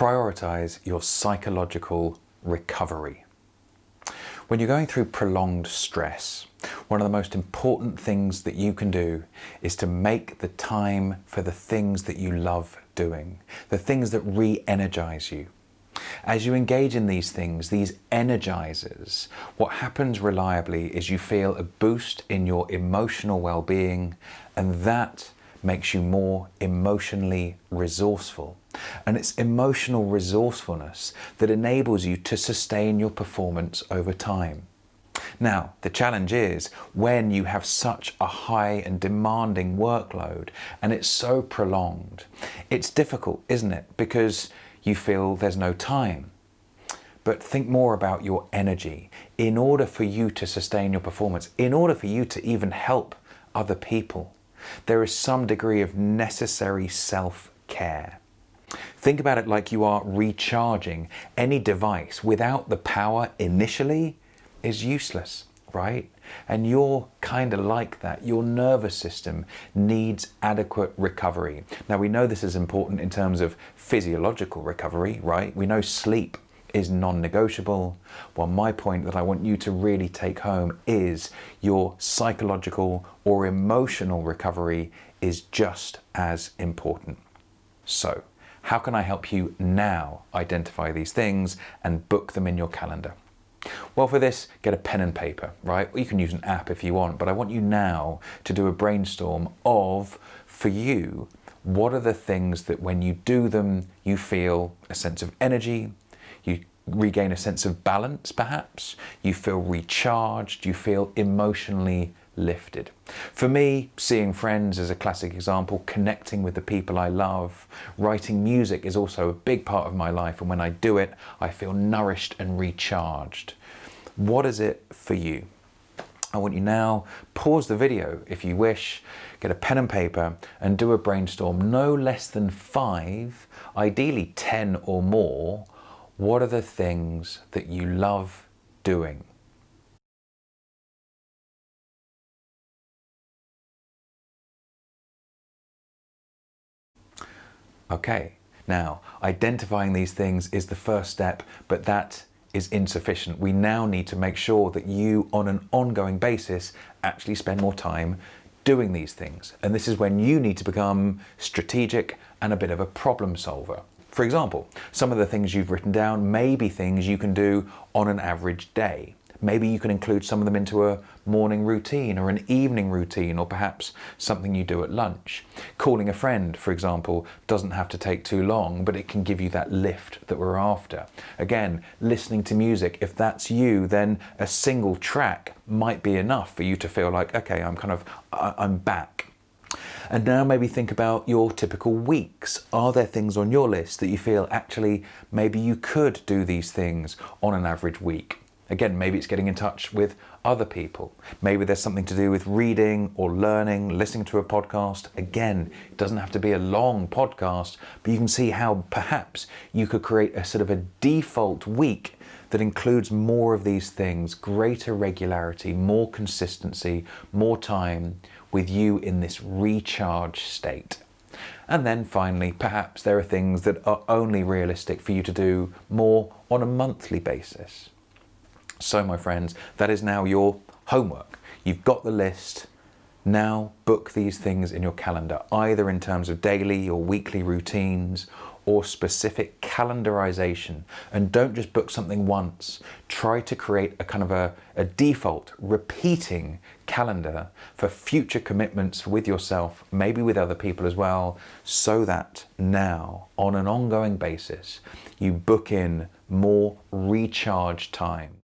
Prioritize your psychological recovery. When you're going through prolonged stress, one of the most important things that you can do is to make the time for the things that you love doing, the things that re-energize you. As you engage in these things, these energizers, what happens reliably is you feel a boost in your emotional well-being, and that makes you more emotionally resourceful. And it's emotional resourcefulness that enables you to sustain your performance over time. Now, the challenge is when you have such a high and demanding workload and it's so prolonged, it's difficult, isn't it? Because you feel there's no time. But think more about your energy. In order for you to sustain your performance, in order for you to even help other people, there is some degree of necessary self-care. Think about it like you are recharging. Any device without the power initially is useless, right? And you're kind of like that. Your nervous system needs adequate recovery. Now, we know this is important in terms of physiological recovery, right? We know sleep is non-negotiable. Well, my point that I want you to really take home is your psychological or emotional recovery is just as important. So, how can I help you now identify these things and book them in your calendar? Well, for this, get a pen and paper, right? Or you can use an app if you want, but I want you now to do a brainstorm of, for you, what are the things that when you do them, you feel a sense of energy, you regain a sense of balance perhaps, you feel recharged, you feel emotionally lifted. For me, seeing friends is a classic example, connecting with the people I love. Writing music is also a big part of my life, and when I do it, I feel nourished and recharged. What is it for you? I want you now, pause the video if you wish, get a pen and paper and do a brainstorm, no less than 5, ideally 10 or more. What are the things that you love doing? Okay, now identifying these things is the first step, but that is insufficient. We now need to make sure that you, on an ongoing basis, actually spend more time doing these things. And this is when you need to become strategic and a bit of a problem solver. For example, some of the things you've written down may be things you can do on an average day. Maybe you can include some of them into a morning routine or an evening routine, or perhaps something you do at lunch. Calling a friend, for example, doesn't have to take too long, but it can give you that lift that we're after. Again, listening to music, if that's you, then a single track might be enough for you to feel like, okay, I'm back. And now maybe think about your typical weeks. Are there things on your list that you feel actually maybe you could do these things on an average week? Again, maybe it's getting in touch with other people. Maybe there's something to do with reading or learning, listening to a podcast. Again, it doesn't have to be a long podcast, but you can see how perhaps you could create a sort of a default week that includes more of these things, greater regularity, more consistency, more time with you in this recharge state. And then finally, perhaps there are things that are only realistic for you to do more on a monthly basis. So my friends, that is now your homework. You've got the list. Now book these things in your calendar, either in terms of daily or weekly routines or specific calendarization. And don't just book something once. Try to create a kind of a default repeating calendar for future commitments with yourself, maybe with other people as well, so that now on an ongoing basis, you book in more recharge time.